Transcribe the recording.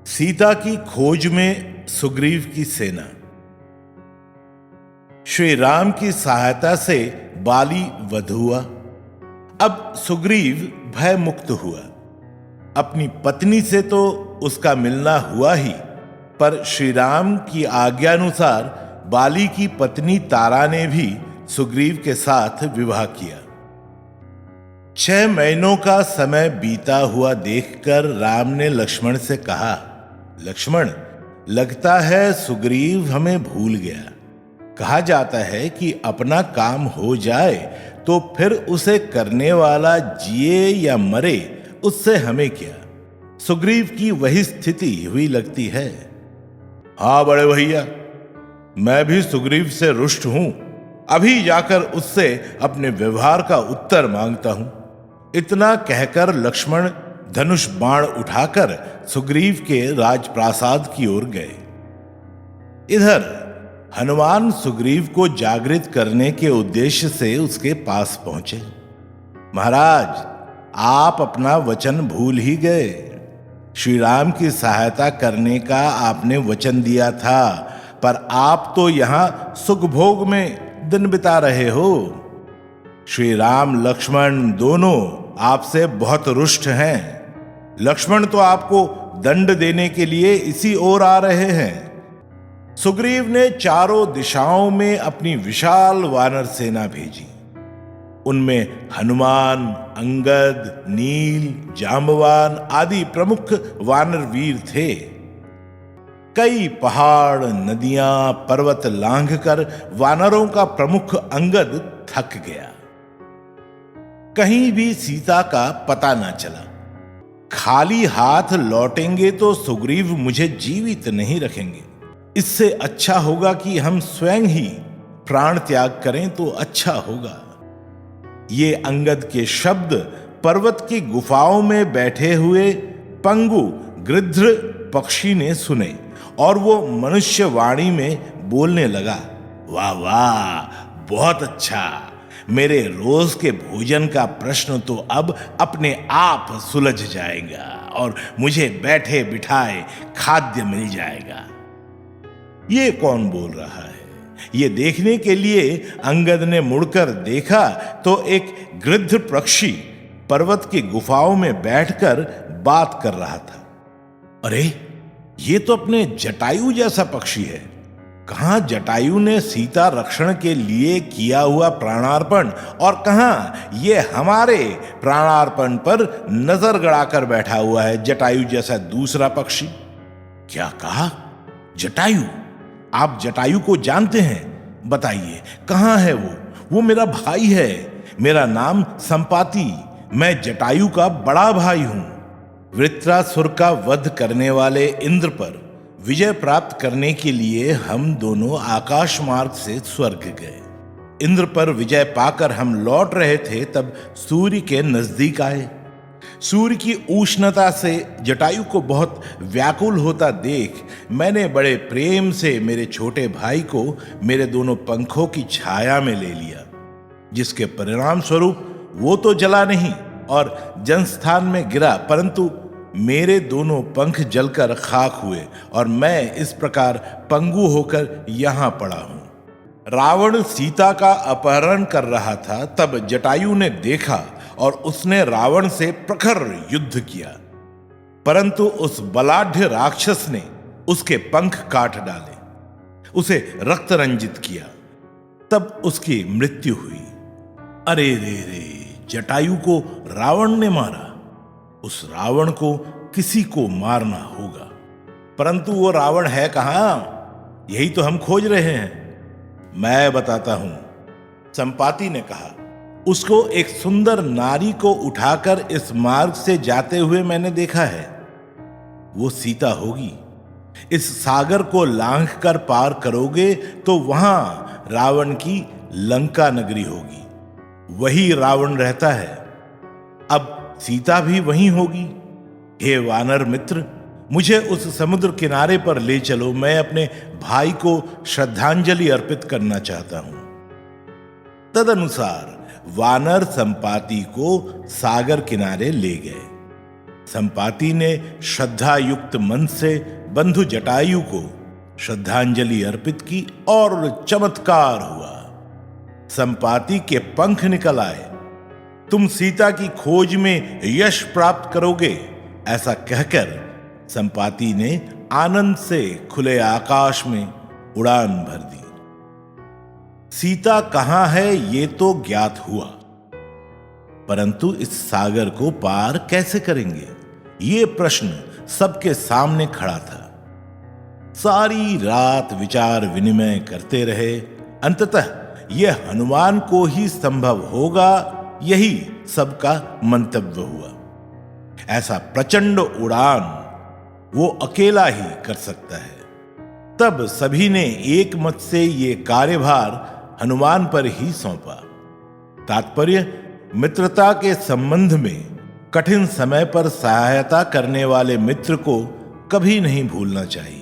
सीता की खोज में सुग्रीव की सेना। श्री राम की सहायता से बाली वध हुआ। अब सुग्रीव भय मुक्त हुआ। अपनी पत्नी से तो उसका मिलना हुआ ही, पर श्री राम की आज्ञानुसार बाली की पत्नी तारा ने भी सुग्रीव के साथ विवाह किया। 6 महीनों का समय बीता हुआ देखकर राम ने लक्ष्मण से कहा, लक्ष्मण, लगता है सुग्रीव हमें भूल गया। कहा जाता है कि अपना काम हो जाए तो फिर उसे करने वाला जिए या मरे उससे हमें क्या। सुग्रीव की वही स्थिति हुई लगती है। हाँ बड़े भैया, मैं भी सुग्रीव से रुष्ट हूं। अभी जाकर उससे अपने व्यवहार का उत्तर मांगता हूं। इतना कहकर लक्ष्मण धनुष बाण उठाकर सुग्रीव के राजप्रासाद की ओर गए। इधर हनुमान सुग्रीव को जागृत करने के उद्देश्य से उसके पास पहुंचे। महाराज, आप अपना वचन भूल ही गए। श्री राम की सहायता करने का आपने वचन दिया था, पर आप तो यहां सुख भोग में दिन बिता रहे हो। श्री राम लक्ष्मण दोनों आपसे बहुत रुष्ट हैं। लक्ष्मण तो आपको दंड देने के लिए इसी ओर आ रहे हैं। सुग्रीव ने चारों दिशाओं में अपनी विशाल वानर सेना भेजी। उनमें हनुमान, अंगद, नील, जांबवान आदि प्रमुख वानर वीर थे। कई पहाड़, नदियां, पर्वत लांघकर वानरों का प्रमुख अंगद थक गया। कहीं भी सीता का पता न चला। खाली हाथ लौटेंगे तो सुग्रीव मुझे जीवित नहीं रखेंगे। इससे अच्छा होगा कि हम स्वयं ही प्राण त्याग करें तो अच्छा होगा। ये अंगद के शब्द पर्वत की गुफाओं में बैठे हुए पंगु गृध्र पक्षी ने सुने और वो मनुष्य वाणी में बोलने लगा, वाह वाह, बहुत अच्छा। मेरे रोज के भोजन का प्रश्न तो अब अपने आप सुलझ जाएगा और मुझे बैठे बिठाए खाद्य मिल जाएगा। ये कौन बोल रहा है? ये देखने के लिए अंगद ने मुड़कर देखा तो एक गृध्र पक्षी पर्वत की गुफाओं में बैठकर बात कर रहा था। अरे, ये तो अपने जटायु जैसा पक्षी है। कहां जटायु ने सीता रक्षण के लिए किया हुआ प्राणार्पण और कहां ये हमारे प्राणार्पण पर नजर गड़ाकर बैठा हुआ है जटायु जैसा दूसरा पक्षी। क्या कहा? जटायु? आप जटायु को जानते हैं? बताइए, कहां है वो? वो मेरा भाई है। मेरा नाम संपाति। मैं जटायु का बड़ा भाई हूं। वृत्रासुर का वध करने वाले इंद्र पर विजय प्राप्त करने के लिए हम दोनों आकाश मार्ग से स्वर्ग गए। इंद्र पर विजय पाकर हम लौट रहे थे, तब सूर्य के नजदीक आए। सूर्य की उष्णता से जटायु को बहुत व्याकुल होता देख मैंने बड़े प्रेम से मेरे छोटे भाई को मेरे दोनों पंखों की छाया में ले लिया, जिसके परिणाम स्वरूप वो तो जला नहीं और जनस्थान में गिरा, परंतु मेरे दोनों पंख जलकर खाक हुए और मैं इस प्रकार पंगु होकर यहां पड़ा हूं। रावण सीता का अपहरण कर रहा था, तब जटायु ने देखा और उसने रावण से प्रखर युद्ध किया, परंतु उस बलाढ्य राक्षस ने उसके पंख काट डाले, उसे रक्त रंजित किया। तब उसकी मृत्यु हुई। अरे रे रे, जटायु को रावण ने मारा। उस रावण को किसी को मारना होगा, परंतु वो रावण है कहां? यही तो हम खोज रहे हैं। मैं बताता हूं, संपाति ने कहा। उसको एक सुंदर नारी को उठाकर इस मार्ग से जाते हुए मैंने देखा है। वो सीता होगी। इस सागर को लांघकर पार करोगे तो वहां रावण की लंका नगरी होगी। वही रावण रहता है। अब सीता भी वहीं होगी। हे वानर मित्र, मुझे उस समुद्र किनारे पर ले चलो। मैं अपने भाई को श्रद्धांजलि अर्पित करना चाहता हूं। तदनुसार वानर संपाति को सागर किनारे ले गए। संपाति ने श्रद्धा युक्त मन से बंधु जटायु को श्रद्धांजलि अर्पित की और चमत्कार हुआ। संपाति के पंख निकल आए। तुम सीता की खोज में यश प्राप्त करोगे, ऐसा कहकर संपाति ने आनंद से खुले आकाश में उड़ान भर दी। सीता कहां है ये तो ज्ञात हुआ, परंतु इस सागर को पार कैसे करेंगे, ये प्रश्न सबके सामने खड़ा था। सारी रात विचार विनिमय करते रहे। अंततः यह हनुमान को ही संभव होगा, यही सबका मंतव्य हुआ। ऐसा प्रचंड उड़ान वो अकेला ही कर सकता है। तब सभी ने एक मत से ये कार्यभार हनुमान पर ही सौंपा। तात्पर्य, मित्रता के संबंध में कठिन समय पर सहायता करने वाले मित्र को कभी नहीं भूलना चाहिए।